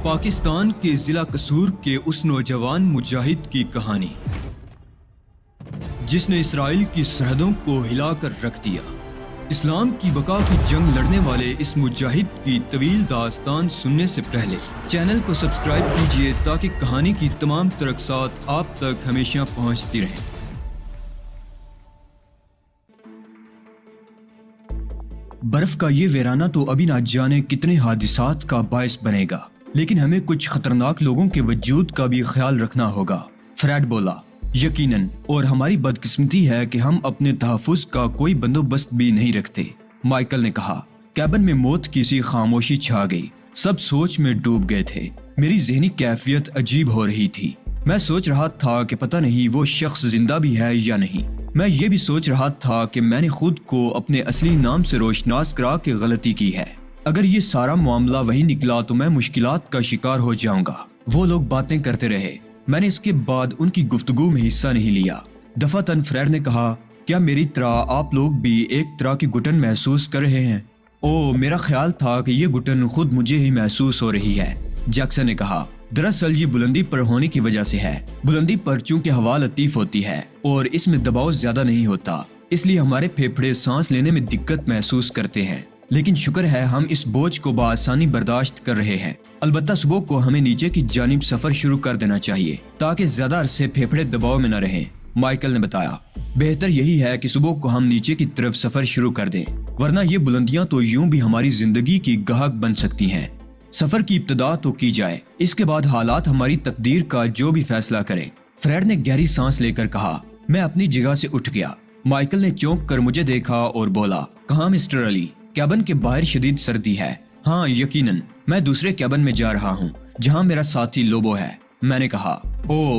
پاکستان کے ضلع قصور کے اس نوجوان مجاہد کی کہانی جس نے اسرائیل کی سرحدوں کو ہلا کر رکھ دیا۔ اسلام کی بقا کی جنگ لڑنے والے اس مجاہد کی طویل داستان سننے سے پہلے چینل کو سبسکرائب کیجیے تاکہ کہانی کی تمام ترقصات آپ تک ہمیشہ پہنچتی رہیں۔ برف کا یہ ویرانہ تو ابھی نہ جانے کتنے حادثات کا باعث بنے گا، لیکن ہمیں کچھ خطرناک لوگوں کے وجود کا بھی خیال رکھنا ہوگا۔ فریڈ بولا، یقیناً، اور ہماری بدقسمتی ہے کہ ہم اپنے تحفظ کا کوئی بندوبست بھی نہیں رکھتے۔ مائیکل نے کہا۔ کیبن میں موت کی سی خاموشی چھا گئی، سب سوچ میں ڈوب گئے تھے۔ میری ذہنی کیفیت عجیب ہو رہی تھی۔ میں سوچ رہا تھا کہ پتہ نہیں وہ شخص زندہ بھی ہے یا نہیں۔ میں یہ بھی سوچ رہا تھا کہ میں نے خود کو اپنے اصلی نام سے روشناس کرا کے غلطی کی ہے۔ اگر یہ سارا معاملہ وہی نکلا تو میں مشکلات کا شکار ہو جاؤں گا۔ وہ لوگ باتیں کرتے رہے۔ میں نے اس کے بعد ان کی گفتگو میں حصہ نہیں لیا۔ دفعتاً فریڈ نے کہا، کیا میری طرح آپ لوگ بھی ایک طرح کی گھٹن محسوس کر رہے ہیں؟ میرا خیال تھا کہ یہ گھٹن خود مجھے ہی محسوس ہو رہی ہے، جیکسن نے کہا۔ دراصل یہ بلندی پر ہونے کی وجہ سے ہے۔ بلندی پر چونکہ ہوا لطیف ہوتی ہے اور اس میں دباؤ زیادہ نہیں ہوتا، اس لیے ہمارے پھیپھڑے سانس لینے میں دقت محسوس کرتے ہیں، لیکن شکر ہے ہم اس بوجھ کو بآسانی برداشت کر رہے ہیں۔ البتہ صبح کو ہمیں نیچے کی جانب سفر شروع کر دینا چاہیے تاکہ زیادہ عرصے پھیپھڑے دباؤ میں نہ رہیں، مائیکل نے بتایا۔ بہتر یہی ہے کہ صبح کو ہم نیچے کی طرف سفر شروع کر دیں، ورنہ یہ بلندیاں تو یوں بھی ہماری زندگی کی گاہک بن سکتی ہیں۔ سفر کی ابتدا تو کی جائے، اس کے بعد حالات ہماری تقدیر کا جو بھی فیصلہ کریں۔ فریڈ نے گہری سانس لے کر کہا۔ میں اپنی جگہ سے اٹھ گیا۔ مائیکل نے چونک کر مجھے دیکھا اور بولا، کہاں مسٹر علی؟ کیبن کے باہر شدید سردی ہے۔ ہاں یقیناً، میں دوسرے کیبن میں جا رہا ہوں جہاں میرا ساتھی لوبو ہے، میں نے کہا۔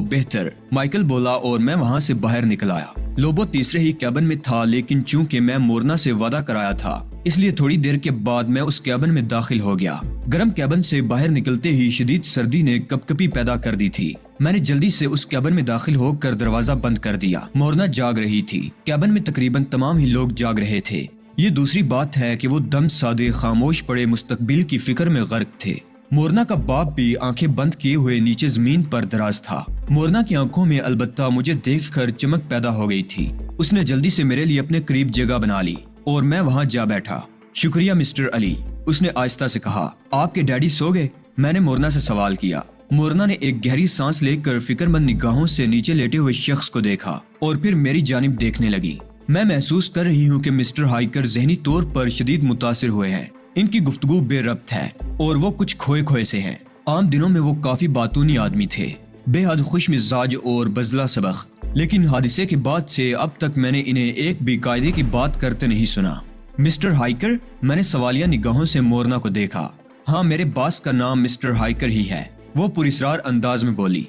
بہتر، مائیکل بولا اور میں وہاں سے باہر نکل آیا۔ لوبو تیسرے ہی کیبن میں تھا، لیکن چونکہ میں مورنا سے وعدہ کرایا تھا اس لیے تھوڑی دیر کے بعد میں اس کیبن میں داخل ہو گیا۔ گرم کیبن سے باہر نکلتے ہی شدید سردی نے کپکپی پیدا کر دی تھی۔ میں نے جلدی سے اس کیبن میں داخل ہو کر دروازہ بند کر دیا۔ مورنا جاگ رہی تھی۔ کیبن میں تقریباً تمام ہی لوگ جاگ رہے تھے۔ یہ دوسری بات ہے کہ وہ دم سادے خاموش پڑے مستقبل کی فکر میں غرق تھے۔ مورنا کا باپ بھی آنکھیں بند کیے ہوئے نیچے زمین پر دراز تھا۔ مورنا کی آنکھوں میں البتہ مجھے دیکھ کر چمک پیدا ہو گئی تھی۔ اس نے جلدی سے میرے لیے اپنے قریب جگہ بنا لی اور میں وہاں جا بیٹھا۔ شکریہ مسٹر علی، اس نے آہستہ سے کہا۔ آپ کے ڈیڈی سو گئے؟ میں نے مورنا سے سوال کیا۔ مورنا نے ایک گہری سانس لے کر فکر مند نگاہوں سے نیچے لیٹے ہوئے شخص کو دیکھا اور پھر میری جانب دیکھنے لگی۔ میں محسوس کر رہی ہوں کہ مسٹر ہائیکر ذہنی طور پر شدید متاثر ہوئے ہیں۔ ان کی گفتگو بے ربط ہے اور وہ کچھ کھوئے کھوئے سے ہیں۔ عام دنوں میں وہ کافی باتونی آدمی تھے، بے حد خوش مزاج اور بزلہ سبخ، لیکن حادثے کے بعد سے اب تک میں نے انہیں ایک بھی قاعدے کی بات کرتے نہیں سنا۔ Mister hiker? میں نے سوالیہ نگاہوں سے مورنا کو دیکھا۔ ہاں، میرے باس کا نام مسٹر ہائیکر ہی ہے، وہ پراسرار انداز میں بولی۔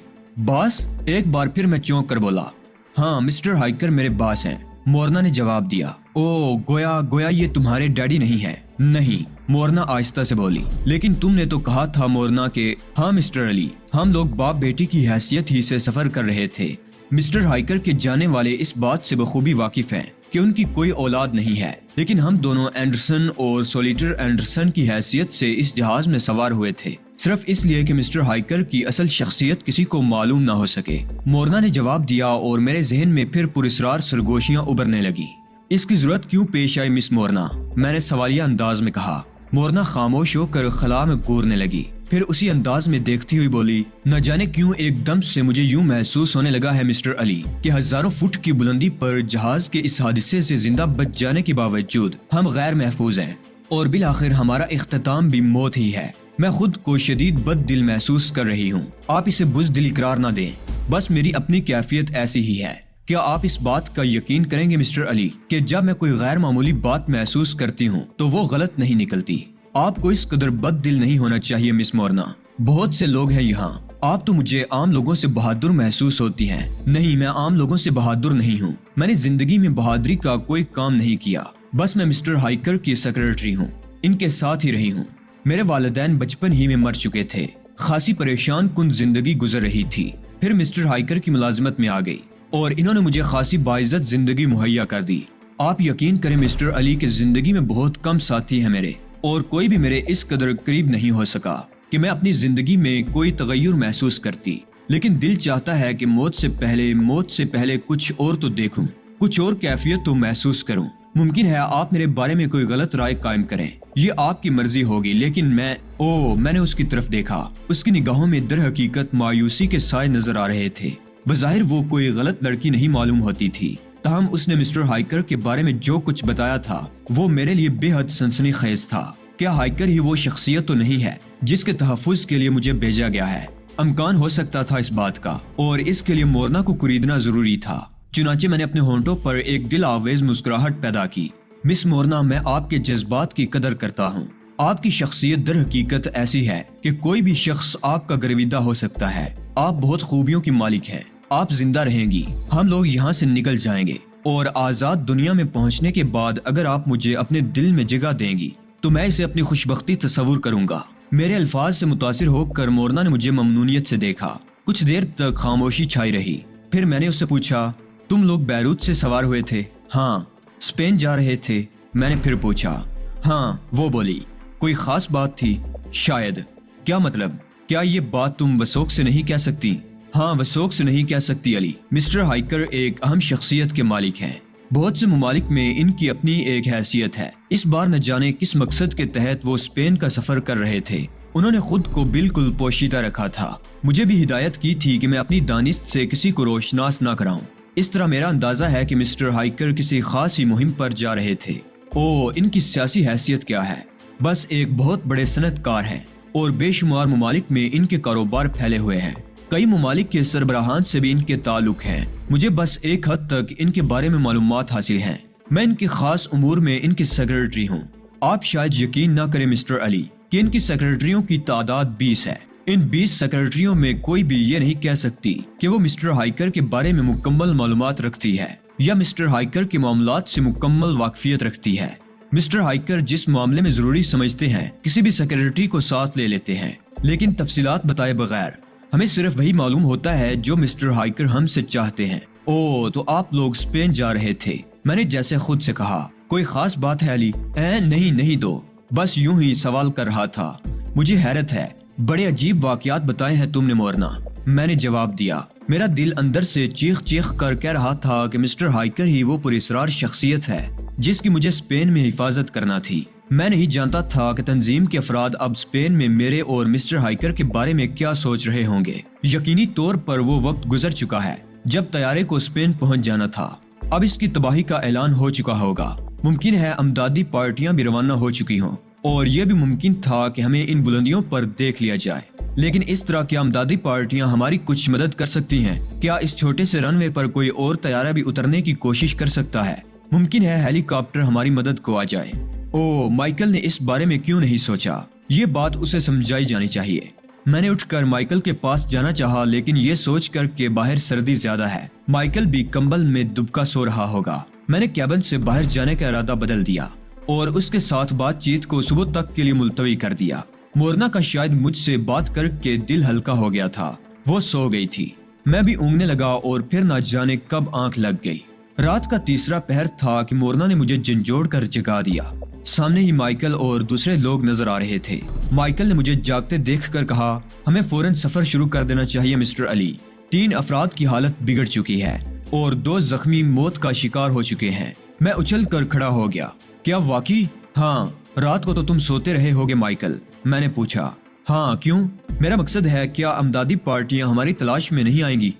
باس؟ ایک بار پھر میں چونک کر بولا۔ ہاں، مسٹر ہائیکر میرے باس ہیں، مورنا نے جواب دیا۔ گویا یہ تمہارے ڈیڈی نہیں ہے؟ نہیں، مورنا آہستہ سے بولی۔ لیکن تم نے تو کہا تھا مورنا کہ… ہاں مسٹر علی، ہم لوگ باپ بیٹی کی حیثیت ہی سے سفر کر رہے تھے۔ مسٹر ہائیکر کے جانے والے اس بات سے بخوبی واقف ہیں کہ ان کی کوئی اولاد نہیں ہے، لیکن ہم دونوں اینڈرسن اور سولیٹر اینڈرسن کی حیثیت سے اس جہاز میں سوار ہوئے تھے، صرف اس لیے کہ مسٹر ہائیکر کی اصل شخصیت کسی کو معلوم نہ ہو سکے، مورنا نے جواب دیا اور میرے ذہن میں پھر پراسرار سرگوشیاں ابھرنے لگیں۔ اس کی ضرورت کیوں پیش آئی مس مورنا؟ میں نے سوالیہ انداز میں کہا۔ مورنا خاموش ہو کر خلا میں گورنے لگی، پھر اسی انداز میں دیکھتی ہوئی بولی، نہ جانے کیوں ایک دم سے مجھے یوں محسوس ہونے لگا ہے مسٹر علی کہ ہزاروں فٹ کی بلندی پر جہاز کے اس حادثے سے زندہ بچ جانے کے باوجود ہم غیر محفوظ ہیں، اور بالآخر ہمارا اختتام بھی موت ہی ہے۔ میں خود کو شدید بد دل محسوس کر رہی ہوں۔ آپ اسے بزدل قرار نہ دیں، بس میری اپنی کیفیت ایسی ہی ہے۔ کیا آپ اس بات کا یقین کریں گے مسٹر علی کہ جب میں کوئی غیر معمولی بات محسوس کرتی ہوں تو وہ غلط نہیں نکلتی؟ آپ کو اس قدر بد دل نہیں ہونا چاہیے مس مورنا۔ بہت سے لوگ ہیں یہاں، آپ تو مجھے عام لوگوں سے بہادر محسوس ہوتی ہیں۔ نہیں، میں عام لوگوں سے بہادر نہیں ہوں۔ میں نے زندگی میں بہادری کا کوئی کام نہیں کیا، بس میں مسٹر ہائیکر کی سیکرٹری ہوں، ان کے ساتھ ہی رہی ہوں۔ میرے والدین بچپن ہی میں مر چکے تھے، خاصی پریشان کن زندگی گزر رہی تھی۔ پھر مسٹر ہائیکر کی ملازمت میں آ گئی اور انہوں نے مجھے خاصی باعزت زندگی مہیا کر دی۔ آپ یقین کریں مسٹر علی کہ زندگی میں بہت کم ساتھی ہیں میرے، اور کوئی بھی میرے اس قدر قریب نہیں ہو سکا۔ کہ میں اپنی زندگی میں کوئی تغیر محسوس کرتی، لیکن دل چاہتا ہے کہ موت سے پہلے کچھ اور تو دیکھوں، کچھ اور کیفیت تو محسوس کروں۔ ممکن ہے آپ میرے بارے میں کوئی غلط رائے قائم کریں، یہ آپ کی مرضی ہوگی، لیکن میں نے اس کی طرف دیکھا۔ اس کی نگاہوں میں در حقیقت مایوسی کے سائے نظر آ رہے تھے۔ بظاہر وہ کوئی غلط لڑکی نہیں معلوم ہوتی تھی، تاہم اس نے مسٹر ہائیکر کے بارے میں جو کچھ بتایا تھا وہ میرے لیے بے حد سنسنی خیز تھا۔ کیا ہائیکر ہی وہ شخصیت تو نہیں ہے جس کے تحفظ کے لیے مجھے بھیجا گیا ہے؟ امکان ہو سکتا تھا اس بات کا، اور اس کے لیے مورنا کو خریدنا ضروری تھا۔ چنانچہ میں نے اپنے ہونٹوں پر ایک دل آویز مسکراہٹ پیدا کی۔ مس مورنا، میں آپ کے جذبات کی قدر کرتا ہوں۔ آپ کی شخصیت در حقیقت ایسی ہے کہ کوئی بھی شخص آپ کا گرویدہ ہو سکتا ہے۔ آپ بہت خوبیوں کی مالک ہیں۔ آپ زندہ رہیں گی، ہم لوگ یہاں سے نکل جائیں گے، اور آزاد دنیا میں پہنچنے کے بعد اگر آپ مجھے اپنے دل میں جگہ دیں گی تو میں اسے اپنی خوشبختی تصور کروں گا۔ میرے الفاظ سے متاثر ہو کر مورنا نے مجھے ممنونیت سے دیکھا۔ کچھ دیر تک خاموشی چھائی رہی، پھر میں نے اس سے پوچھا، تم لوگ بیروت سے سوار ہوئے تھے؟ ہاں۔ اسپین جا رہے تھے؟ میں نے پھر پوچھا۔ ہاں، وہ بولی۔ کوئی خاص بات تھی؟ شاید۔ کیا مطلب؟ کیا یہ بات تم وثوق سے نہیں کہہ سکتی؟ ہاں، وثوق سے نہیں کہہ سکتی علی۔ مسٹر ہائیکر ایک اہم شخصیت کے مالک ہیں۔ بہت سے ممالک میں ان کی اپنی ایک حیثیت ہے۔ اس بار نہ جانے کس مقصد کے تحت وہ اسپین کا سفر کر رہے تھے۔ انہوں نے خود کو بالکل پوشیدہ رکھا تھا۔ مجھے بھی ہدایت کی تھی کہ میں اپنی دانست سے کسی کو روشناس نہ کراؤں۔ اس طرح میرا اندازہ ہے کہ مسٹر ہائیکر کسی خاصی مہم پر جا رہے تھے۔ ان کی سیاسی حیثیت کیا ہے؟ بس ایک بہت بڑے صنعت کار ہیں، اور بے شمار ممالک میں ان کے کاروبار پھیلے ہوئے ہیں۔ کئی ممالک کے سربراہان سے بھی ان کے تعلق ہیں۔ مجھے بس ایک حد تک ان کے بارے میں معلومات حاصل ہیں۔ میں ان کے خاص امور میں ان کی سیکرٹری ہوں۔ آپ شاید یقین نہ کریں مسٹر علی کہ ان کی سیکرٹریوں کی تعداد 20 ہے۔ ان 20 سیکرٹریوں میں کوئی بھی یہ نہیں کہہ سکتی کہ وہ مسٹر ہائیکر کے بارے میں مکمل معلومات رکھتی ہے یا مسٹر ہائیکر کے معاملات سے مکمل واقفیت رکھتی ہے۔ مسٹر ہائیکر جس معاملے میں ضروری سمجھتے ہیں کسی بھی سیکرٹری کو ساتھ لے لیتے ہیں، لیکن تفصیلات بتائے بغیر۔ ہمیں صرف وہی معلوم ہوتا ہے جو مسٹر ہائیکر ہم سے چاہتے ہیں۔ تو آپ لوگ اسپین جا رہے تھے؟ میں نے جیسے خود سے کہا۔ کوئی خاص بات ہے علی؟ نہیں تو بس یوں ہی سوال کر رہا تھا۔ مجھے حیرت ہے، بڑے عجیب واقعات بتائے ہیں تم نے مورنا۔ میں نے جواب دیا۔ میرا دل اندر سے چیخ چیخ کر کہہ رہا تھا کہ مسٹر ہائیکر ہی وہ پراسرار شخصیت ہے جس کی مجھے اسپین میں حفاظت کرنا تھی۔ میں نہیں جانتا تھا کہ تنظیم کے افراد اب اسپین میں میرے اور مسٹر ہائیکر کے بارے میں کیا سوچ رہے ہوں گے۔ یقینی طور پر وہ وقت گزر چکا ہے جب طیارے کو اسپین پہنچ جانا تھا۔ اب اس کی تباہی کا اعلان ہو چکا ہوگا۔ ممکن ہے امدادی پارٹیاں بھی روانہ ہو چکی ہوں، اور یہ بھی ممکن تھا کہ ہمیں ان بلندیوں پر دیکھ لیا جائے۔ لیکن اس طرح کیا امدادی پارٹیاں ہماری کچھ مدد کر سکتی ہیں؟ کیا اس چھوٹے سے رن وے پر کوئی اور طیارہ بھی اترنے کی کوشش کر سکتا ہے؟ ممکن ہے ہیلی کاپٹر ہماری مدد کو آ جائے۔ مائیکل نے اس بارے میں کیوں نہیں سوچا؟ یہ بات اسے سمجھائی جانی چاہیے۔ میں نے اٹھ کر مائیکل کے پاس جانا چاہا، لیکن یہ سوچ کر کہ باہر سردی زیادہ ہے، مائیکل بھی کمبل میں دبکا سو رہا ہوگا، میں نے کیبن سے باہر جانے کا ارادہ بدل دیا اور اس کے ساتھ بات چیت کو صبح تک کے لیے ملتوی کر دیا۔ مورنا کا شاید مجھ سے بات کر کے دل ہلکا ہو گیا تھا۔ وہ سو گئی تھی، میں بھی اونگنے لگا، اور پھر نہ جانے کب آنکھ لگ گئی۔ رات کا تیسرا پہر تھا کہ مورنا نے مجھے جھنجھوڑ کر جگا دیا۔ سامنے ہی مائیکل اور دوسرے لوگ نظر آ رہے تھے۔ مائیکل نے مجھے جاگتے دیکھ کر کہا، ہمیں فوراً سفر شروع کر دینا چاہیے مسٹر علی۔ 3 افراد کی حالت بگڑ چکی ہے اور 2 زخمی موت کا شکار ہو چکے ہیں۔ میں اچھل کر کھڑا ہو گیا۔ کیا واقعی؟ ہاں، رات کو تو تم سوتے رہے ہوگے مائیکل؟ میں نے پوچھا۔ ہاں، کیوں؟ میرا مقصد ہے کیا امدادی پارٹیاں ہماری تلاش میں نہیں آئیں گی؟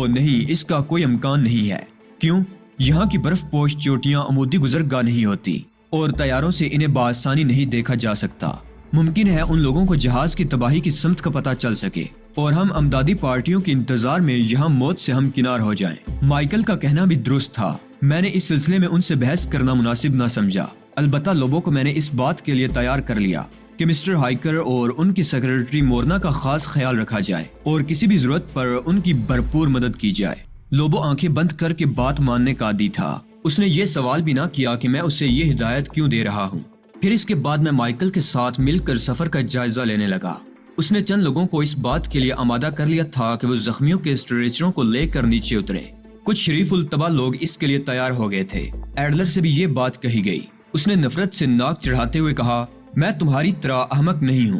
نہیں، اس کا کوئی امکان نہیں ہے۔ کیوں؟ یہاں کی برف پوش چوٹیاں عمودی گزرگاہ نہیں ہوتی اور طیاروں سے انہیں بآسانی نہیں دیکھا جا سکتا۔ ممکن ہے ان لوگوں کو جہاز کی تباہی کی سمت کا پتہ چل سکے اور ہم امدادی پارٹیوں کے انتظار میں یہاں موت سے ہم کنار ہو جائیں۔ مائیکل کا کہنا بھی درست تھا۔ میں نے اس سلسلے میں ان سے بحث کرنا مناسب نہ سمجھا۔ البتہ لوگوں کو میں نے اس بات کے لیے تیار کر لیا کہ مسٹر ہائیکر اور ان کی سیکرٹری مورنا کا خاص خیال رکھا جائے اور کسی بھی ضرورت پر ان کی بھرپور مدد کی جائے۔ لوبو آنکھیں بند کر کے بات ماننے کا عادی تھا۔ اس نے یہ سوال بھی نہ کیا کہ میں اسے یہ ہدایت کیوں دے رہا ہوں۔ پھر اس کے بعد میں مائیکل کے ساتھ مل کر سفر کا جائزہ لینے لگا۔ اس نے چند لوگوں کو اس بات کے لیے آمادہ کر لیا تھا کہ وہ زخمیوں کے اسٹریچروں کو لے کر نیچے اترے۔ کچھ شریف الطبع لوگ اس کے لیے تیار ہو گئے تھے۔ ایڈلر سے بھی یہ بات کہی گئی۔ اس نے نفرت سے ناک چڑھاتے ہوئے کہا، میں تمہاری طرح احمق نہیں ہوں۔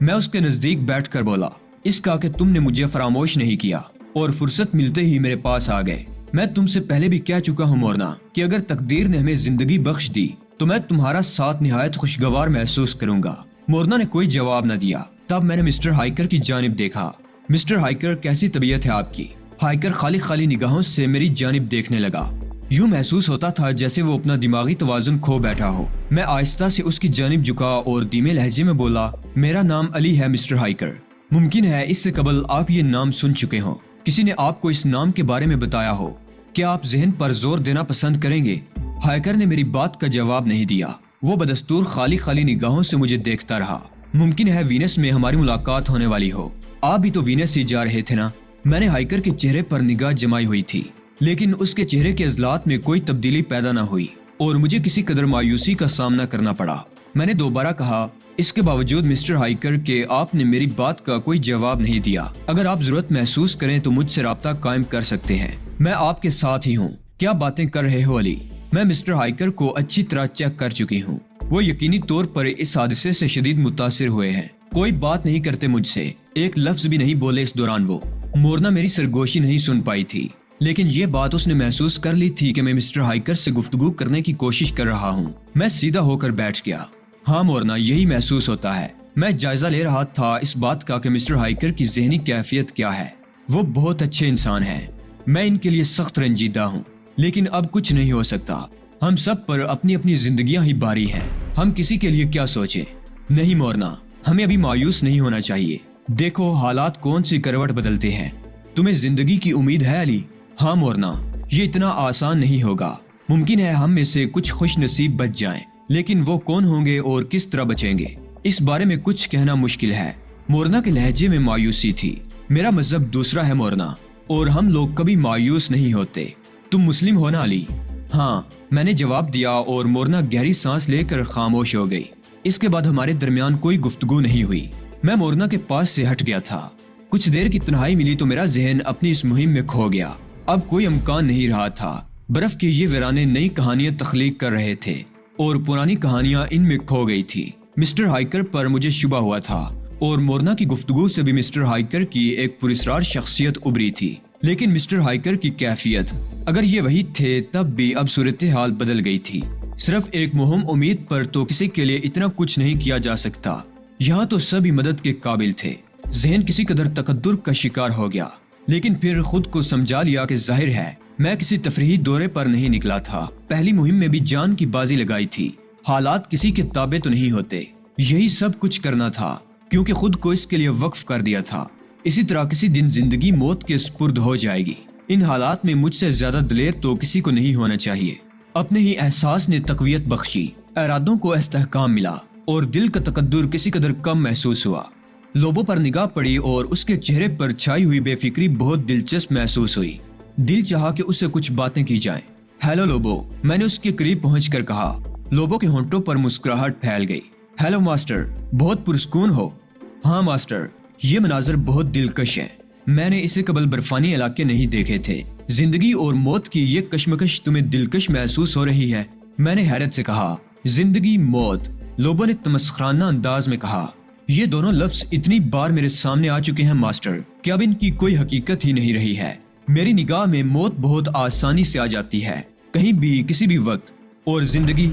میں اس کے نزدیک بیٹھ کر بولا، اس کا کہ تم نے مجھے فراموش نہیں کیا اور فرصت ملتے ہی میرے پاس آ گئے۔ میں تم سے پہلے بھی کہہ چکا ہوں مورنا کہ اگر تقدیر نے ہمیں زندگی بخش دی تو میں تمہارا ساتھ نہایت خوشگوار محسوس کروں گا۔ مورنا نے کوئی جواب نہ دیا۔ تب میں نے مسٹر ہائیکر کی جانب دیکھا۔ مسٹر ہائیکر، کیسی طبیعت ہے آپ کی؟ ہائیکر خالی خالی نگاہوں سے میری جانب دیکھنے لگا۔ یوں محسوس ہوتا تھا جیسے وہ اپنا دماغی توازن کھو بیٹھا ہو۔ میں آہستہ سے اس کی جانب جھکا اور دھیمے لہجے میں بولا، میرا نام علی ہے مسٹر ہائیکر۔ ممکن ہے اس سے قبل آپ یہ نام سن چکے ہوں، کسی نے آپ کو اس نام کے بارے میں بتایا ہو۔ کیا آپ ذہن پر زور دینا پسند کریں گے؟ ہائیکر نے میری بات کا جواب نہیں دیا۔ وہ بدستور خالی خالی نگاہوں سے مجھے دیکھتا رہا۔ ممکن ہے وینس میں ہماری ملاقات ہونے والی ہو۔ آپ بھی تو وینس ہی جا رہے تھے نا؟ میں نے ہائیکر کے چہرے پر نگاہ جمائی ہوئی تھی، لیکن اس کے چہرے کے عضلات میں کوئی تبدیلی پیدا نہ ہوئی اور مجھے کسی قدر مایوسی کا سامنا کرنا پڑا۔ میں نے دوبارہ کہا، اس کے باوجود مسٹر ہائیکر کہ آپ نے میری بات کا کوئی جواب نہیں دیا۔ اگر آپ ضرورت محسوس کریں تو مجھ سے رابطہ قائم کر سکتے ہیں، میں آپ کے ساتھ ہی ہوں۔ کیا باتیں کر رہے ہو علی؟ میں مسٹر ہائیکر کو اچھی طرح چیک کر چکی ہوں۔ وہ یقینی طور پر اس حادثے سے شدید متاثر ہوئے ہیں۔ کوئی بات نہیں کرتے مجھ سے، ایک لفظ بھی نہیں بولے اس دوران وہ۔ مورنا میری سرگوشی نہیں سن پائی تھی، لیکن یہ بات اس نے محسوس کر لی تھی کہ میں مسٹر ہائیکر سے گفتگو کرنے کی کوشش کر رہا ہوں۔ میں سیدھا ہو کر بیٹھ گیا۔ ہاں مورنا، یہی محسوس ہوتا ہے۔ میں جائزہ لے رہا تھا اس بات کا کہ مسٹر ہائیکر کی ذہنی کیفیت کیا ہے۔ وہ بہت اچھے انسان ہیں، میں ان کے لیے سخت رنجیدہ ہوں، لیکن اب کچھ نہیں ہو سکتا۔ ہم سب پر اپنی اپنی زندگیاں ہی باری ہیں، ہم کسی کے لیے کیا سوچیں؟ نہیں مورنا، ہمیں ابھی مایوس نہیں ہونا چاہیے۔ دیکھو حالات کون سی کروٹ بدلتے ہیں۔ تمہیں زندگی کی امید ہے علی؟ ہاں مورنا، یہ اتنا آسان نہیں ہوگا۔ ممکن ہے ہم میں سے کچھ خوش نصیب بچ جائیں، لیکن وہ کون ہوں گے اور کس طرح بچیں گے، اس بارے میں کچھ کہنا مشکل ہے۔ مورنا کے لہجے میں مایوسی تھی۔ میرا مذہب دوسرا ہے مورنا، اور ہم لوگ کبھی مایوس نہیں ہوتے۔ تم مسلم ہو نا علی؟ ہاں، میں نے جواب دیا اور مورنا گہری سانس لے کر خاموش ہو گئی۔ اس کے بعد ہمارے درمیان کوئی گفتگو نہیں ہوئی۔ میں مورنا کے پاس سے ہٹ گیا تھا۔ کچھ دیر کی تنہائی ملی تو میرا ذہن اپنی اس مہم میں کھو گیا۔ اب کوئی امکان نہیں رہا تھا۔ برف کے یہ ویرانے نئی کہانیاں تخلیق کر رہے تھے اور پرانی کہانیاں ان میں کھو گئی تھی۔ مسٹر ہائیکر پر مجھے شبہ ہوا تھا اور مورنا کی گفتگو سے بھی مسٹر ہائیکر کی ایک پراسرار شخصیت ابری تھی، لیکن مسٹر ہائیکر کی کیفیت، اگر یہ وہی تھے تب بھی اب صورتحال بدل گئی تھی۔ صرف ایک مہم امید پر تو کسی کے لیے اتنا کچھ نہیں کیا جا سکتا۔ یہاں تو سبھی مدد کے قابل تھے۔ ذہن کسی قدر تقدر کا شکار ہو گیا، لیکن پھر خود کو سمجھا لیا کہ ظاہر ہے میں کسی تفریحی دورے پر نہیں نکلا تھا۔ پہلی مہم میں بھی جان کی بازی لگائی تھی۔ حالات کسی کے تابع تو نہیں ہوتے، یہی سب کچھ کرنا تھا کیونکہ خود کو اس کے لیے وقف کر دیا تھا۔ اسی طرح کسی دن زندگی موت کے سپرد ہو جائے گی۔ ان حالات میں مجھ سے زیادہ دلیر تو کسی کو نہیں ہونا چاہیے۔ اپنے ہی احساس نے تقویت بخشی، ارادوں کو استحکام ملا اور دل کا تقدر کسی قدر کم محسوس ہوا۔ لوبو پر نگاہ پڑی اور اس کے چہرے پر چھائی ہوئی بے فکری بہت دلچسپ محسوس ہوئی۔ دل چاہا کہ اس سے کچھ باتیں کی جائیں۔ ہیلو لوبو، میں نے اس کے قریب پہنچ کر کہا۔ لوبو کے ہونٹوں پر مسکراہٹ پھیل گئی۔ ہیلو ماسٹر، بہت پرسکون ہو۔ ہاں ماسٹر، یہ مناظر بہت دلکش ہے۔ میں نے اسے قبل برفانی علاقے نہیں دیکھے تھے۔ زندگی اور موت کی یہ کشمکش تمہیں دلکش محسوس ہو رہی ہے؟ میں نے حیرت سے کہا۔ زندگی، موت، لوبو نے تمسخرانہ انداز میں کہا۔ یہ دونوں لفظ اتنی بار میرے سامنے آ چکے ہیں ماسٹر کہ اب ان کی کوئی حقیقت ہی نہیں رہی ہے۔ میری نگاہ میں موت بہت آسانی سے آ جاتی ہے، کہیں بھی کسی بھی وقت، اور زندگی۔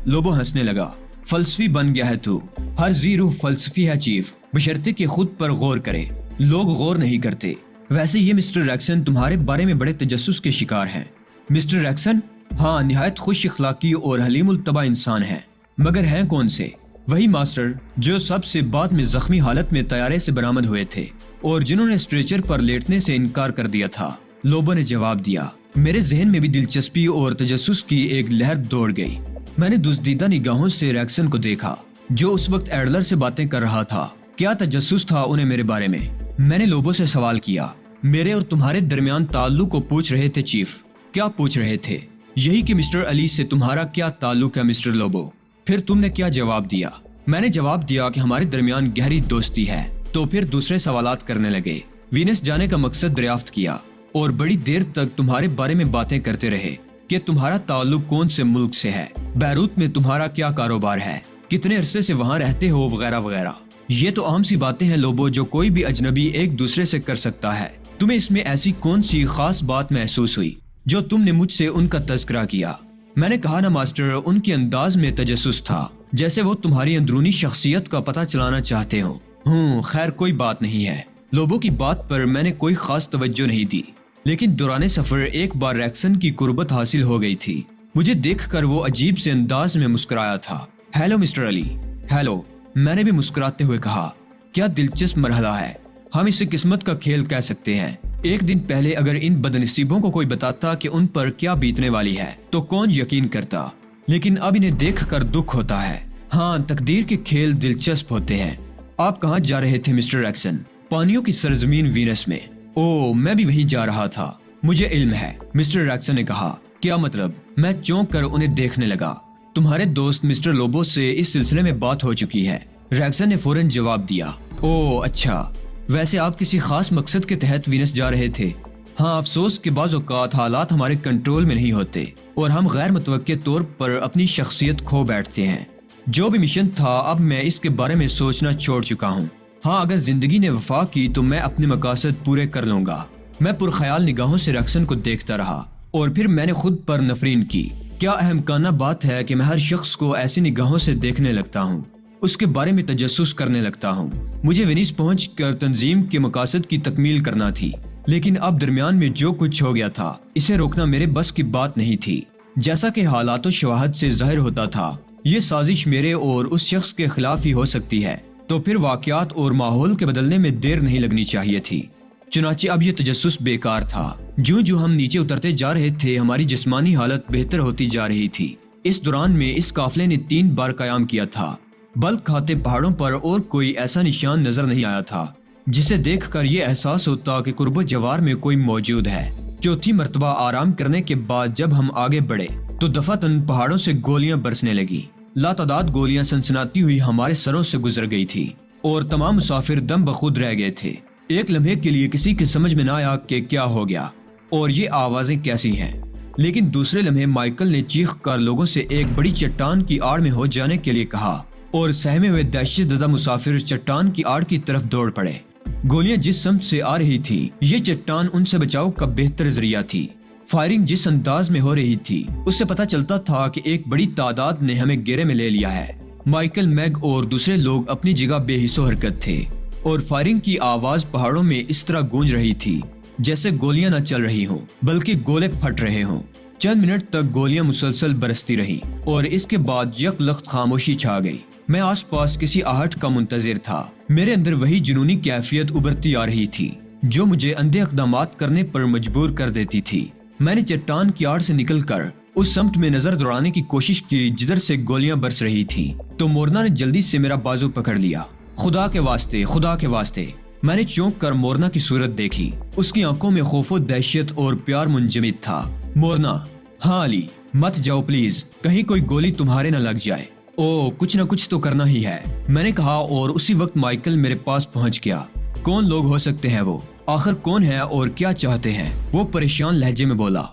لوبو ہنسنے لگا۔ فلسفی بن گیا ہے تو۔ ہر ذی روح فلسفی ہے چیف، بشرطے کہ خود پر غور کرے۔ لوگ غور نہیں کرتے۔ ویسے یہ مسٹر ریکسن تمہارے بارے میں بڑے تجسس کے شکار ہیں۔ Mister Rexon? ہاں، نہایت خوش اخلاقی اور حلیم الطبع انسان ہیں۔ مگر ہیں کون سے؟ وہی ماسٹر جو سب سے بعد میں زخمی حالت میں طیارے سے برآمد ہوئے تھے اور جنہوں نے اسٹریچر پر لیٹنے سے انکار کر دیا تھا۔ لوبو نے جواب دیا۔ میرے ذہن میں بھی دلچسپی اور تجسس کی ایک لہر دوڑ گئی۔ میں نے دزدیدہ نگاہوں سے ریکسن کو دیکھا جو اس وقت ایڈلر سے باتیں کر رہا تھا۔ کیا تجسس تھا انہیں میرے بارے میں؟ میں نے لوبو سے سوال کیا۔ میرے اور تمہارے درمیان تعلق کو پوچھ رہے تھے چیف۔ کیا پوچھ رہے تھے؟ یہی کہ مسٹر علی سے تمہارا کیا تعلق ہے مسٹر لوبو؟ پھر تم نے کیا جواب دیا؟ میں نے جواب دیا کہ ہمارے درمیان گہری دوستی ہے۔ تو پھر دوسرے سوالات کرنے لگے۔ وینس جانے کا مقصد دریافت کیا اور بڑی دیر تک تمہارے بارے میں باتیں کرتے رہے کہ تمہارا تعلق کون سے ملک سے ہے، بیروت میں تمہارا کیا کاروبار ہے، کتنے عرصے سے وہاں رہتے ہو، وغیرہ وغیرہ۔ یہ تو عام سی باتیں ہیں لوبو، جو کوئی بھی اجنبی ایک دوسرے سے کر سکتا ہے۔ تمہیں اس میں ایسی کون سی خاص بات محسوس ہوئی جو تم نے مجھ سے ان کا تذکرہ کیا؟ میں نے کہا نا ماسٹر، ان کے انداز میں تجسس تھا، جیسے وہ تمہاری اندرونی شخصیت کا پتہ چلانا چاہتے ہوں۔ خیر کوئی بات نہیں ہے۔ لوبو کی بات پر میں نے کوئی خاص توجہ نہیں دی، لیکن دوران سفر ایک بار ریکسن کی قربت حاصل ہو گئی تھی۔ مجھے دیکھ کر وہ عجیب سے انداز میں مسکرایا تھا۔ ہیلو مسٹر علی۔ ہیلو، میں نے بھی مسکراتے ہوئے کہا۔ کیا دلچسپ مرحلہ ہے، ہم اسے قسمت کا کھیل کہہ سکتے ہیں۔ ایک دن پہلے اگر ان بدنصیبوں کو کوئی بتاتا کہ ان پر کیا بیتنے والی ہے تو کون یقین کرتا، لیکن اب انہیں دیکھ کر دکھ ہوتا ہے۔ ہاں، تقدیر کے کھیل دلچسپ ہوتے ہیں۔ آپ کہاں جا رہے تھے مسٹر ریکسن؟ پانیوں کی سرزمین وینس میں۔ او، میں بھی وہیں جا رہا تھا، مجھے علم ہے، مسٹر ریکسن نے کہا۔ کیا مطلب؟ میں چونک کر انہیں دیکھنے لگا۔ تمہارے دوست مسٹر لوبو سے اس سلسلے میں بات ہو چکی ہے، ریکسن نے فوراً جواب دیا۔ او اچھا، ویسے آپ کسی خاص مقصد کے تحت وینس جا رہے تھے؟ ہاں، افسوس کہ بعض اوقات حالات ہمارے کنٹرول میں نہیں ہوتے اور ہم غیر متوقع طور پر اپنی شخصیت کھو بیٹھتے ہیں۔ جو بھی مشن تھا، اب میں اس کے بارے میں سوچنا چھوڑ چکا ہوں۔ ہاں، اگر زندگی نے وفا کی تو میں اپنے مقاصد پورے کر لوں گا۔ میں پرخیال نگاہوں سے ریکسن کو دیکھتا رہا اور پھر میں نے خود پر نفرین کی۔ کیا احمقانہ بات ہے کہ میں ہر شخص کو ایسی نگاہوں سے دیکھنے لگتا ہوں، اس کے بارے میں تجسس کرنے لگتا ہوں۔ مجھے وینس پہنچ کر تنظیم کے مقاصد کی تکمیل کرنا تھی، لیکن اب درمیان میں جو کچھ ہو گیا تھا اسے روکنا میرے بس کی بات نہیں تھی۔ جیسا کہ حالات و شواہد سے ظاہر ہوتا تھا، یہ سازش میرے اور اس شخص کے خلاف ہی ہو سکتی ہے، تو پھر واقعات اور ماحول کے بدلنے میں دیر نہیں لگنی چاہیے تھی۔ چنانچہ اب یہ تجسس بیکار تھا۔ جو ہم نیچے اترتے جا رہے تھے، ہماری جسمانی حالت بہتر ہوتی جا رہی تھی۔ اس دوران میں اس قافلے نے 3 بار قیام کیا تھا۔ بلک کھاتے پہاڑوں پر اور کوئی ایسا نشان نظر نہیں آیا تھا جسے دیکھ کر یہ احساس ہوتا کہ قرب و جوار میں کوئی موجود ہے۔ چوتھی مرتبہ آرام کرنے کے بعد جب ہم آگے بڑھے تو دفعتاً پہاڑوں سے گولیاں برسنے لگی۔ لاتعداد گولیاں سنسناتی ہوئی ہمارے سروں سے گزر گئی تھی اور تمام مسافر دم بخود رہ گئے تھے۔ ایک لمحے کے لیے کسی کے سمجھ میں نہ آیا کہ کیا ہو گیا اور یہ آوازیں کیسی ہیں، لیکن دوسرے لمحے مائیکل نے چیخ کر لوگوں سے ایک بڑی چٹان کی آڑ میں ہو جانے کے لیے کہا اور سہمے ہوئے دہشت زدہ مسافر چٹان کی آڑ کی طرف دوڑ پڑے۔ گولیاں جس سمت سے آ رہی تھی، یہ چٹان ان سے بچاؤ کا بہتر ذریعہ تھی۔ فائرنگ جس انداز میں ہو رہی تھی، اس سے پتہ چلتا تھا کہ ایک بڑی تعداد نے ہمیں گھیرے میں لے لیا ہے۔ مائیکل، میگ اور دوسرے لوگ اپنی جگہ بے حس و حرکت تھے اور فائرنگ کی آواز پہاڑوں میں اس طرح گونج رہی تھی جیسے گولیاں نہ چل رہی ہوں بلکہ گولے پھٹ رہے ہوں۔ چند منٹ تک گولیاں مسلسل برستی رہی اور اس کے بعد یک لخت خاموشی چھا گئی۔ میں آس پاس کسی آہٹ کا منتظر تھا۔ میرے اندر وہی جنونی کیفیت ابھرتی آ رہی تھی جو مجھے اندھے اقدامات کرنے پر مجبور کر دیتی تھی۔ میں نے چٹان کی آڑ سے نکل کر اس سمت میں نظر دوڑانے کی کوشش کی جدھر سے گولیاں برس رہی تھی تو مورنا نے جلدی سے میرا بازو پکڑ لیا۔ خدا کے واسطے، خدا کے واسطے! میں نے چونک کر مورنا کی صورت دیکھی۔ اس کی آنکھوں میں خوف و دہشت اور پیار منجمد تھا۔ مورنا! ہاں علی، مت جاؤ پلیز، کہیں کوئی گولی تمہارے نہ لگ جائے۔ او، کچھ نہ کچھ تو کرنا ہی ہے، میں نے کہا اور اسی وقت مائیکل میرے پاس پہنچ گیا۔ کون لوگ ہو سکتے ہیں وہ؟ آخر کون ہے اور کیا چاہتے ہیں؟ وہ پریشان لہجے میں بولا۔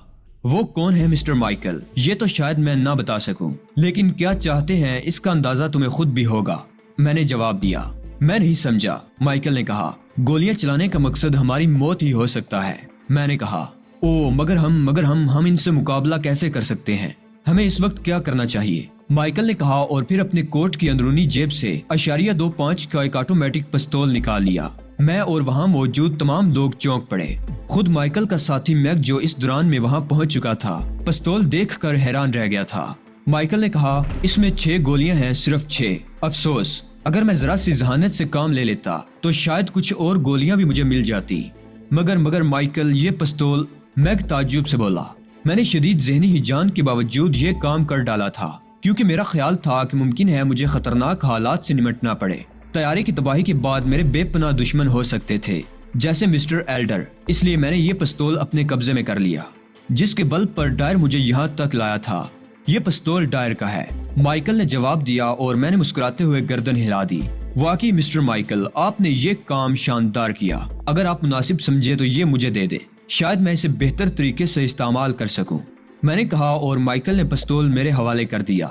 وہ کون ہے مسٹر مائیکل؟ یہ تو شاید میں نہ بتا سکوں، لیکن کیا چاہتے ہیں اس کا اندازہ تمہیں خود بھی ہوگا، میں نے جواب دیا۔ میں نہیں سمجھا، مائیکل نے کہا۔ گولیاں چلانے کا مقصد ہماری موت ہی ہو سکتا ہے، میں نے کہا۔ او، مگر ہم ان سے مقابلہ کیسے کر سکتے ہیں؟ ہمیں اس وقت کیا کرنا چاہیے؟ مائیکل نے کہا اور پھر اپنے کوٹ کی اندرونی جیب سے .25 کا ایک آٹومیٹک پستول نکال لیا۔ میں اور وہاں موجود تمام لوگ چونک پڑے۔ خود مائیکل کا ساتھی میگ، جو اس دوران میں وہاں پہنچ چکا تھا، پستول دیکھ کر حیران رہ گیا تھا۔ مائیکل نے کہا، اس میں 6 گولیاں ہیں، صرف 6۔ افسوس، اگر میں ذرا سی ذہانت سے کام لے لیتا تو شاید کچھ اور گولیاں بھی مجھے مل جاتی۔ مگر مائیکل، یہ پستول، میگ تعجب سے بولا۔ میں نے شدید ذہنی ہیجان کے باوجود یہ کام کر ڈالا تھا کیونکہ میرا خیال تھا کہ ممکن ہے مجھے خطرناک حالات سے نمٹنا پڑے۔ طیارے کی تباہی کے بعد میرے بے پناہ دشمن ہو سکتے تھے جیسے مسٹر ایلڈر، اس لیے میں نے یہ پستول اپنے قبضے میں کر لیا جس کے بل پر ڈائر مجھے یہاں تک لایا تھا۔ یہ پستول ڈائر کا ہے، مائیکل نے جواب دیا اور میں نے مسکراتے ہوئے گردن ہلا دی۔ واقعی مسٹر مائیکل، آپ نے یہ کام شاندار کیا۔ اگر آپ مناسب سمجھے تو یہ مجھے دے دے، شاید میں اسے بہتر طریقے سے استعمال کر سکوں، میں نے کہا اور مائیکل نے پستول میرے حوالے کر دیا۔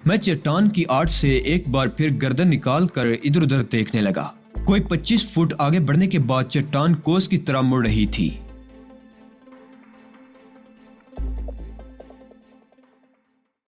میں چٹان کی آڑ سے ایک بار پھر گردن نکال کر ادھر ادھر دیکھنے لگا۔ کوئی 25 فٹ آگے بڑھنے کے بعد چٹان کوس کی طرح مڑ رہی تھی۔